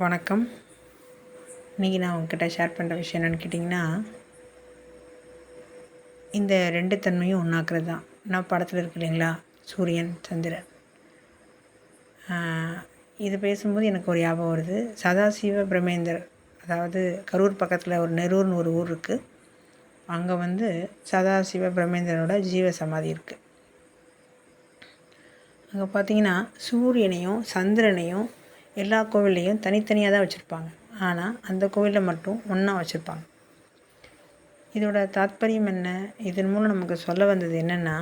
வணக்கம். இன்றைக்கி நான் உங்ககிட்ட ஷேர் பண்ணுற விஷயம் என்னென்னு கேட்டிங்கன்னா, இந்த 2 தன்மையும் ஒன்றாக்குறது தான். நான் படத்தில் இருக்கு இல்லைங்களா, சூரியன், சந்திரன். இது பேசும்போது எனக்கு ஒரு ஞாபகம் வருது. சதாசிவ பிரமேந்தர், அதாவது கரூர் பக்கத்தில் ஒரு நெரூர்னு ஒரு ஊர் இருக்குது. அங்கே சதாசிவ பிரமேந்திரனோட ஜீவ சமாதி இருக்குது. அங்கே பார்த்திங்கன்னா சூரியனையும் சந்திரனையும் எல்லா கோவில்லையும் தனித்தனியாக தான் வச்சுருப்பாங்க. ஆனால் அந்த கோவிலில் மட்டும் ஒன்றா வச்சுருப்பாங்க. இதோட தாத்பரியம் என்ன? இதன் மூலம் நமக்கு சொல்ல வந்தது என்னென்னா,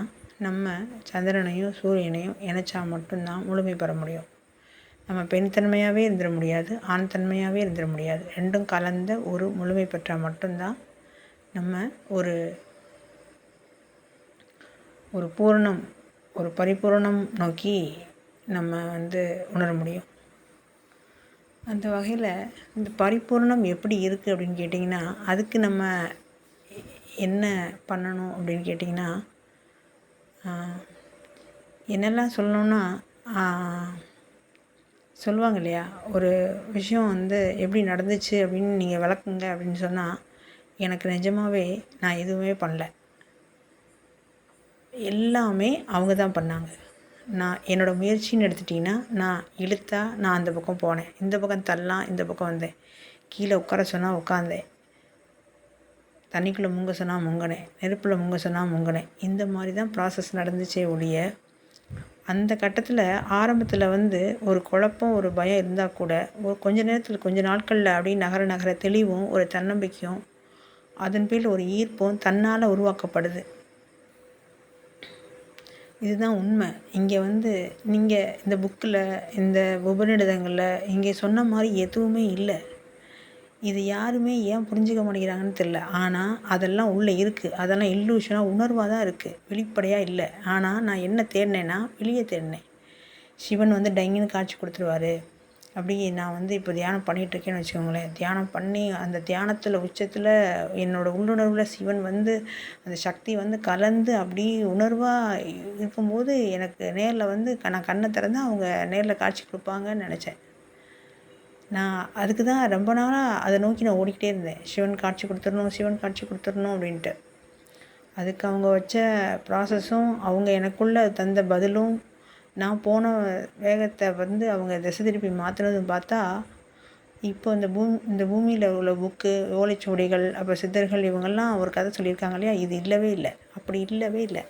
நம்ம சந்திரனையும் சூரியனையும் இணைச்சா மட்டும்தான் முழுமை பெற முடியும். நம்ம பெண் தன்மையாகவே இருந்துட முடியாது, ஆண் தன்மையாகவே இருந்துட முடியாது. ரெண்டும் கலந்த ஒரு முழுமை பெற்றால் மட்டும்தான் நம்ம ஒரு பூரணம், ஒரு பரிபூரணம் நோக்கி நம்ம உணர முடியும். அந்த வகையில் இந்த பரிபூர்ணம் எப்படி இருக்குது அப்படின்னு கேட்டிங்கன்னா, அதுக்கு நம்ம என்ன பண்ணணும் அப்படின்னு கேட்டிங்கன்னா, என்னெல்லாம் சொல்லணுன்னா, சொல்லுவாங்க இல்லையா, ஒரு விஷயம் எப்படி நடந்துச்சு அப்படின்னு நீங்கள் விளக்குங்க அப்படின்னு சொன்னால், எனக்கு நிஜமாகவே நான் எதுவுமே பண்ணல, எல்லாமே அவங்க தான் பண்ணாங்க. நான் என்னோடய முயற்சின்னு எடுத்துட்டிங்கன்னா, நான் இழுத்தா நான் அந்த பக்கம் போனேன், இந்த பக்கம் தள்ளலாம் இந்த பக்கம் வந்தேன், கீழே உட்கார சொன்னால் உட்காந்தேன், தண்ணிக்குள்ளே முங்க சொன்னால் முங்கினேன், நெருப்பில் முங்க சொன்னால் முங்கினேன். இந்த மாதிரி தான் ப்ராசஸ் நடந்துச்சே ஒழிய, அந்த கட்டத்தில் ஆரம்பத்தில் ஒரு குழப்பம், ஒரு பயம் இருந்தால் கூட ஒரு கொஞ்ச நேரத்தில், கொஞ்ச நாட்களில் அப்படியே நகர தெளிவும் ஒரு தன்னம்பிக்கையும் அதன் பேரில் ஒரு ஈர்ப்பும் தன்னால் உருவாக்கப்படுது. இதுதான் உண்மை. இங்கே நீங்கள் இந்த புக்கில், இந்த உபநிடதங்களில் இங்கே சொன்ன மாதிரி எதுவுமே இல்லை. இது யாருமே ஏன் புரிஞ்சிக்க மாட்டேங்கிறாங்கன்னு தெரில. ஆனால் அதெல்லாம் உள்ளே இருக்குது. அதெல்லாம் இல்லூஷனாக, உணர்வாக தான் இருக்குது, வெளிப்படையாக இல்லை. ஆனால் நான் என்ன தேடினேன்னா, வெளியே தேடினேன். சிவன் டைங்கன்னு காட்சி கொடுத்துருவாரு. அப்படி நான் இப்போ தியானம் பண்ணிகிட்ருக்கேன்னு வச்சுக்கோங்களேன். தியானம் பண்ணி அந்த தியானத்தில் உச்சத்தில் என்னோடய உள்ளுணர்வில் சிவன் அந்த சக்தி கலந்து அப்படி உணர்வாக இருக்கும்போது எனக்கு நேரில் நான் கண்ணை திறந்து அவங்க நேரில் காட்சி கொடுப்பாங்கன்னு நினச்சேன். நான் அதுக்கு தான் ரொம்ப நாளாக அதை நோக்கி நான் ஓடிக்கிட்டே இருந்தேன். சிவன் காட்சி கொடுத்துடணும், சிவன் காட்சி கொடுத்துடணும் அப்படின்ட்டு. அதுக்கு அவங்க வச்ச ப்ராசஸும், அவங்க எனக்குள்ளே தந்த பதிலும், நான் போன வேகத்தை அவங்க திசை திருப்பி மாற்றினதும் பார்த்தா, இப்போ இந்த பூமியில் உள்ள புக்கு, ஓலைச்சுவடிகள், அப்புறம் சித்தர்கள் இவங்கெல்லாம் ஒரு கதை சொல்லியிருக்காங்க இல்லையா, இது இல்லவே இல்லை. அப்படி இல்லவே இல்லை.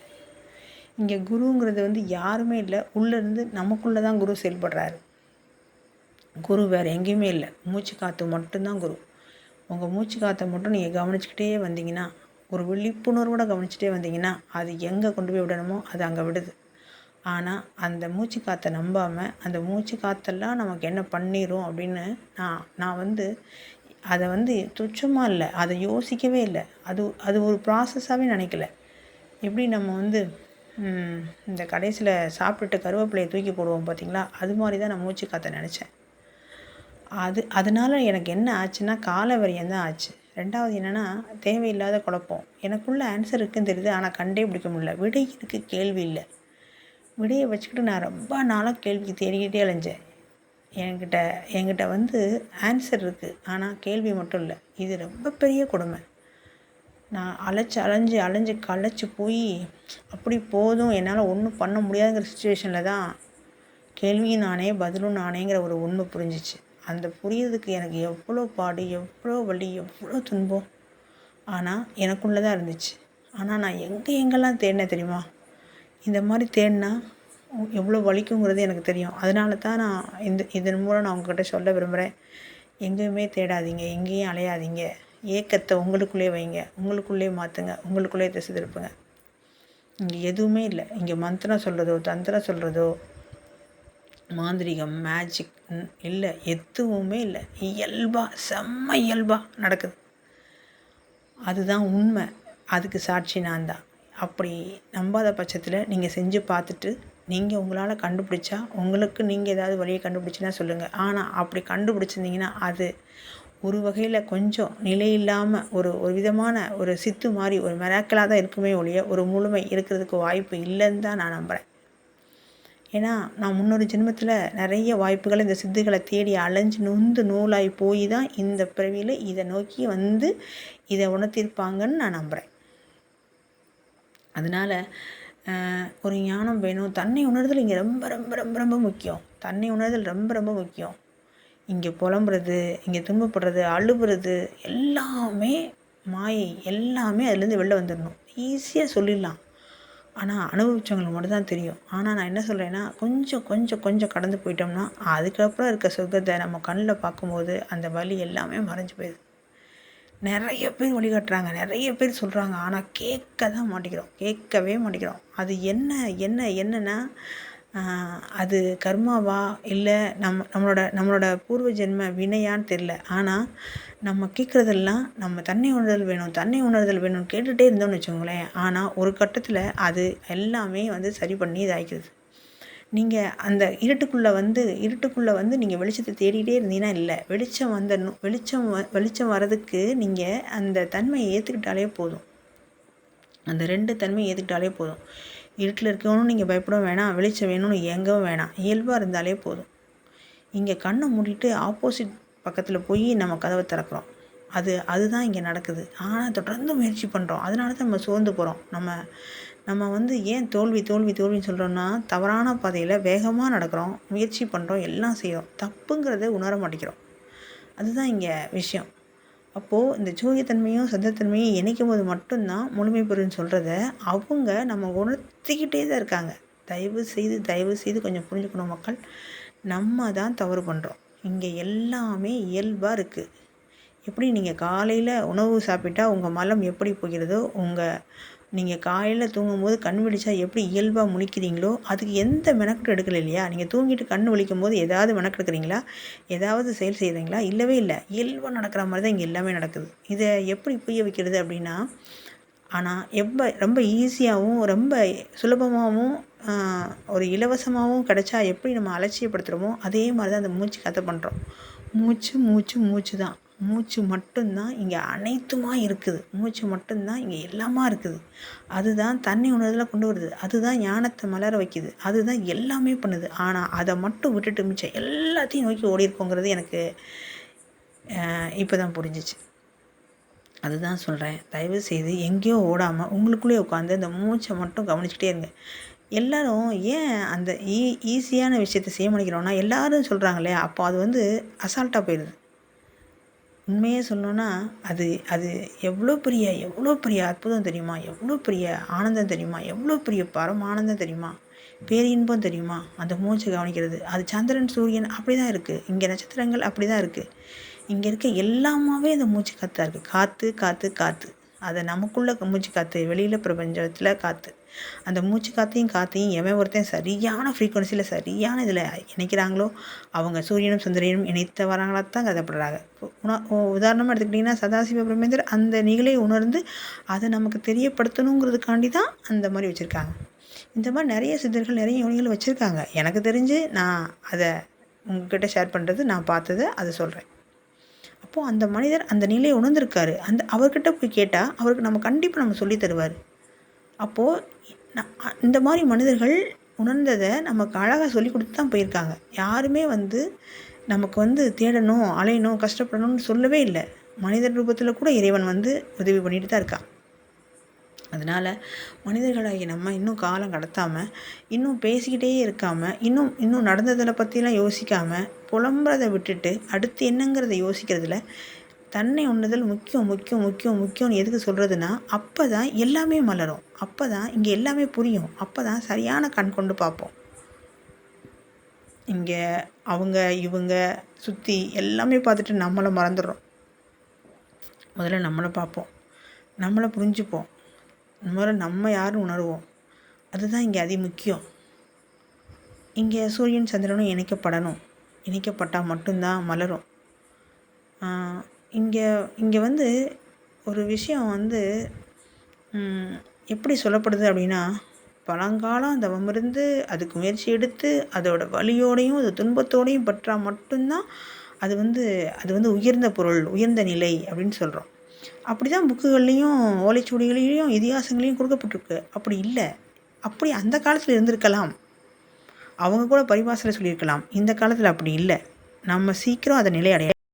இங்கே குருங்கிறது யாருமே இல்லை, உள்ளேருந்து நமக்குள்ளே தான் குரு செயல்படுறாரு. குரு வேறு எங்கேயுமே இல்லை. மூச்சு காற்று மட்டும்தான் குரு. உங்கள் மூச்சு காற்றை மட்டும் நீங்கள் கவனிச்சுக்கிட்டே வந்தீங்கன்னா, ஒரு விழிப்புணர்வோடு கவனிச்சுட்டே வந்தீங்கன்னா, அது எங்கே கொண்டு போய் விடணுமோ அது அங்கே விடுது. ஆனால் அந்த மூச்சு காற்றை நம்பாமல், அந்த மூச்சு காற்றெல்லாம் நமக்கு என்ன பண்ணிடும் அப்படின்னு நான் அதை துச்சமாக இல்லை, அதை யோசிக்கவே இல்லை. அது ஒரு ப்ராசஸாகவே நினைக்கல. எப்படி நம்ம இந்த கடைசியில் சாப்பிட்டுட்டு கருவேப்பிலையை தூக்கி போடுவோம் பார்த்திங்களா, அது மாதிரி தான் நான் மூச்சு காற்றை நினச்சேன். அதனால் எனக்கு என்ன ஆச்சுன்னா, கால விரயம் தான் ஆச்சு. 2வது என்னென்னா, தேவையில்லாத குழப்பம். எனக்குள்ளே ஆன்சர் இருக்குன்னு தெரியுது, ஆனால் கண்டே பிடிக்க முடியல. விடை இருக்குது, கேள்வி இல்லை. விடையை வச்சுக்கிட்டு நான் ரொம்ப நாளாக கேள்விக்கு தேடிக்கிட்டே அலைஞ்சேன். என்கிட்ட ஆன்சர் இருக்குது, ஆனால் கேள்வி மட்டும் இல்லை. இது ரொம்ப பெரிய கொடுமை. நான் அலைஞ்சு களைச்சி போய் அப்படி போதும், என்னால் ஒன்றும் பண்ண முடியாதுங்கிற சுச்சுவேஷனில் தான் கேள்வியும் நானே, பதிலும் நானேங்கிற ஒரு உண்மை புரிஞ்சிச்சு. அந்த புரியறதுக்கு எனக்கு எவ்வளோ பாடு, எவ்வளோ வலி, எவ்வளோ துன்பம். ஆனால் எனக்குள்ளே தான் இருந்துச்சு. ஆனால் நான் எங்கெல்லாம் தேடினேன் தெரியுமா? இந்த மாதிரி தேடினா எவ்வளோ வலிக்குங்கிறது எனக்கு தெரியும். அதனால தான் நான் இதன் மூலம் நான் உங்கள்கிட்ட சொல்ல விரும்புகிறேன். எங்கேயுமே தேடாதீங்க, எங்கேயும் அலையாதீங்க. ஏக்கத்தை உங்களுக்குள்ளே வைங்க, உங்களுக்குள்ளே மாற்றுங்க, உங்களுக்குள்ளே திசை திருப்புங்க. இங்கே எதுவுமே இல்லை. இங்கே மந்திரம் சொல்கிறதோ, தந்திரம் சொல்கிறதோ, மாந்திரிகம், மேஜிக் இல்லை, எதுவுமே இல்லை. செம்ம இயல்பாக நடக்குது. அதுதான் உண்மை. அதுக்கு சாட்சி நான் தான். அப்படி நம்பாத பட்சத்தில் நீங்கள் செஞ்சு பார்த்துட்டு, நீங்கள் உங்களால் கண்டுபிடிச்சா, உங்களுக்கு நீங்கள் ஏதாவது வழியை கண்டுபிடிச்சின்னா சொல்லுங்கள். ஆனால் அப்படி கண்டுபிடிச்சிருந்தீங்கன்னா, அது ஒரு வகையில் கொஞ்சம் நிலை இல்லாமல் ஒரு விதமான ஒரு சித்து மாதிரி, ஒரு மிராக்கிளாக தான் இருக்குமே ஒழிய, ஒரு முழுமை இருக்கிறதுக்கு வாய்ப்பு இல்லைன்னு தான் நான் நம்புகிறேன். ஏன்னா நான் முன்னொரு ஜென்மத்தில் நிறைய வாய்ப்புகள் இந்த சித்துகளை தேடி அலைஞ்சு நொந்து நூலாகி போய் தான் இந்த பிறவியில் இதை நோக்கி வந்து இதை உணர்த்திருப்பாங்கன்னு நான் நம்புகிறேன். அதனால் ஒரு ஞானம் வேணும். தன்னை உணர்தல் இங்கே ரொம்ப ரொம்ப ரொம்ப ரொம்ப முக்கியம். தன்னை உணர்தல் ரொம்ப ரொம்ப முக்கியம். இங்கே புலம்புறது, இங்கே துன்பப்படுறது, அழுவுறது எல்லாமே மாயை. எல்லாமே அதுலேருந்து வெளில வந்துடணும். ஈஸியாக சொல்லிடலாம், ஆனால் அனுபவிச்சவங்களுக்கு மட்டும் தான் தெரியும். ஆனால் நான் என்ன சொல்கிறேன்னா, கொஞ்சம் கொஞ்சம் கொஞ்சம் கடந்து போயிட்டோம்னா அதுக்கப்புறம் இருக்க சொர்க்கத்தை நம்ம கண்ணில் பார்க்கும்போது அந்த வலி எல்லாமே மறைஞ்சு போயிடுது. நிறைய பேர் வழிகாட்டுறாங்க, நிறைய பேர் சொல்கிறாங்க, ஆனால் கேட்க தான் மாட்டேங்கிறோம், கேட்கவே மாட்டேங்கிறோம். அது என்னன்னா அது கர்மாவா இல்லை நம்மளோட பூர்வ ஜென்ம வினையான்னு தெரில. ஆனால் நம்ம கேட்குறதெல்லாம் நம்ம தன்னை உணர்தல் வேணும்னு கேட்டுகிட்டே இருந்தோம்னு வச்சுக்கோங்களேன். ஆனால் ஒரு கட்டத்தில் அது எல்லாமே வந்து சரி பண்ணி இதாகிடுது. நீங்கள் அந்த இருட்டுக்குள்ளே வந்து நீங்கள் வெளிச்சத்தை தேடிகிட்டே இருந்தீங்கன்னா இல்லை, வெளிச்சம் வந்துடணும். வெளிச்சம் வர்றதுக்கு நீங்கள் அந்த தன்மையை ஏற்றுக்கிட்டாலே போதும். அந்த 2 தன்மையை ஏற்றுக்கிட்டாலே போதும். இருட்டில் இருக்கணும்னு நீங்கள் பயப்படவும் வேணாம், வெளிச்சம் வேணும்னு ஏங்கவும் வேணாம். இயல்பாக இருந்தாலே போதும். இங்கே கண்ணை மூடிட்டு ஆப்போசிட் பக்கத்தில் போய் நம்ம கதவை திறக்கிறோம். அதுதான் இங்கே நடக்குது. ஆனால் தொடர்ந்து முயற்சி பண்ணுறோம். அதனால தான் நம்ம சோர்ந்து போகிறோம். நம்ம வந்து ஏன் தோல்வின்னு சொல்கிறோன்னா, தவறான பாதையில் வேகமாக நடக்கிறோம், முயற்சி பண்ணுறோம், எல்லாம் செய்கிறோம். தப்புங்கிறத உணர மாட்டேங்கிறோம். அதுதான் இங்கே விஷயம். அப்போது இந்த ஜோதித்தன்மையும் சந்தத்தன்மையும் இணைக்கும் போது மட்டும்தான் முழுமை பெறுன்னு சொல்கிறத அவங்க நம்ம உணர்த்திக்கிட்டே தான் இருக்காங்க. தயவு செய்து கொஞ்சம் புரிஞ்சுக்கணும் மக்கள். நம்ம தான் தவறு பண்ணுறோம். இங்கே எல்லாமே இயல்பாக இருக்குது. எப்படி நீங்கள் காலையில் உணவு சாப்பிட்டா உங்கள் மலம் எப்படி போகிறதோ, நீங்கள் காலையில் தூங்கும்போது கண் விழிச்சா எப்படி இயல்பாக முழிக்கிறீங்களோ, அதுக்கு எந்த மெனக்கெட்டு எடுக்கலை இல்லையா? நீங்கள் தூங்கிட்டு கண் விழிக்கும் போது ஏதாவது மெனக்கெடுக்கிறீங்களா? ஏதாவது செயல் செய்கிறீங்களா? இல்லவே இல்லை. இயல்பாக நடக்கிற மாதிரி தான் இங்கே எல்லாமே நடக்குது. இதை எப்படி புரிய வைக்கிறது அப்படின்னா, ஆனால் ரொம்ப ஈஸியாகவும் ரொம்ப சுலபமாகவும் ஒரு இலவசமாகவும் கிடைச்சா எப்படி நம்ம அலட்சியப்படுத்துகிறோமோ அதே மாதிரி தான் அந்த மூச்சு கதை பண்ணுறோம். மூச்சு தான். மூச்சு மட்டும்தான் இங்கே அனைத்துமா இருக்குது. மூச்சு மட்டும்தான் இங்கே எல்லாமா இருக்குது. அதுதான் தன்னை உணர்தலை கொண்டு வருது. அதுதான் ஞானத்தை மலர வைக்குது. அதுதான் எல்லாமே பண்ணுது. ஆனால் அதை மட்டும் விட்டுட்டு மிச்சம் எல்லாத்தையும் நோக்கி ஓடி இருக்கோங்கிறது எனக்கு இப்போ தான் புரிஞ்சிச்சு. அதுதான் சொல்கிறேன், தயவு செய்து எங்கேயோ ஓடாமல் உங்களுக்குள்ளே உட்காந்து அந்த மூச்சை மட்டும் கவனிச்சுக்கிட்டே இருங்க. எல்லோரும் ஏன் அந்த ஈஸியான விஷயத்தை செய்ய முடிக்கிறோன்னா, எல்லோரும் சொல்கிறாங்களே, அப்போ அது வந்து அசால்ட்டாக போயிடுது. உண்மையே சொல்லணுன்னா அது எவ்வளோ பெரிய அற்புதம் தெரியுமா? எவ்வளோ பெரிய ஆனந்தம் தெரியுமா? எவ்வளோ பெரிய பரமானந்தம் தெரியுமா? பேரின்பம் தெரியுமா? அந்த மூச்சை கவனிக்கிறது. அது சந்திரன் சூரியன் அப்படி தான் இருக்குது. இங்கே நட்சத்திரங்கள் அப்படி தான் இருக்குது. இங்கே இருக்க எல்லாமாவே அந்த மூச்சு காற்றா இருக்குது. காற்று அதை நமக்குள்ளே மூச்சு காற்று, வெளியில் பிரபஞ்சத்தில் காற்று. அந்த மூச்சு காற்றையும் எவன் ஒருத்தன் சரியான ஃப்ரீக்குவன்சியில் சரியான இதில் இணைக்கிறாங்களோ அவங்க சூரியனும் சுந்தரியனும் இணைத்த வராங்களாக தான் கருதப்படுறாங்க. உதாரணமாக எடுத்துக்கிட்டிங்கன்னா சதாசிவ பிரம்மேந்திரர் அந்த நிகழை உணர்ந்து அதை நமக்கு தெரியப்படுத்தணுங்கிறதுக்காண்டி தான் அந்த மாதிரி வச்சுருக்காங்க. இந்த மாதிரி நிறைய சித்தர்கள் நிறைய யோனிகள் வச்சுருக்காங்க. எனக்கு தெரிஞ்சு நான் அதை உங்ககிட்ட ஷேர் பண்ணுறது, நான் பார்த்ததை அதை சொல்கிறேன். அப்போது அந்த மனிதர் அந்த நிலையை உணர்ந்திருக்காரு. அவர்கிட்ட போய் கேட்டால் அவருக்கு நம்ம கண்டிப்பாக நம்ம சொல்லி தருவார். அப்போது இந்த மாதிரி மனிதர்கள் உணர்ந்ததை நமக்கு அழகாக சொல்லி கொடுத்து தான் போயிருக்காங்க. யாருமே வந்து நமக்கு வந்து தேடணும், அலையணும், கஷ்டப்படணும்னு சொல்லவே இல்லை. மனிதர் ரூபத்தில் கூட இறைவன் வந்து உதவி பண்ணிட்டு தான் இருக்கான். அதனால் மனிதர்களாகி நம்ம இன்னும் காலம் கடத்தாமல், இன்னும் பேசிக்கிட்டே இருக்காமல், இன்னும் நடந்ததில் பற்றிலாம் யோசிக்காமல், புலம்புறதை விட்டுட்டு அடுத்து என்னங்கிறத யோசிக்கிறதுல தன்னை உணர்தல் முக்கியம்னு எதுக்கு சொல்கிறதுனா, அப்போ தான் எல்லாமே மலரும். அப்போ தான் இங்கே எல்லாமே புரியும். அப்போ தான் சரியான கண் கொண்டு பார்ப்போம். இங்கே அவங்க இவங்க சுற்றி எல்லாமே பார்த்துட்டு நம்மளை மறந்துடுறோம். முதல்ல நம்மளை பார்ப்போம், நம்மளை புரிஞ்சுப்போம், முதல்ல நம்ம யாருன்னு உணர்வோம். அதுதான் இங்கே அதி முக்கியம். இங்கே சூரியன் சந்திரனும் இணைக்கப்பட்டால் மட்டும்தான் மலரும். இங்கே வந்து ஒரு விஷயம் வந்து எப்படி சொல்லப்படுது அப்படின்னா, பழங்காலம் தவமிருந்து அதுக்கு முயற்சி எடுத்து அதோட வலியோடையும் அது துன்பத்தோடையும் பற்றா மட்டும்தான் அது வந்து உயர்ந்த பொருள், உயர்ந்த நிலை அப்படின்னு சொல்கிறோம். அப்படி தான் புக்குகள்லேயும் ஓலைச்சுவடிகளையும் இதிகாசங்களையும் கொடுக்கப்பட்டிருக்கு. அப்படி இல்லை, அப்படி அந்த காலத்தில் இருந்திருக்கலாம். அவங்க கூட பரிபாஷையில் சொல்லியிருக்கலாம். இந்த காலத்தில் அப்படி இல்லை. நம்ம சீக்கிரம் அதை நிலை அடைய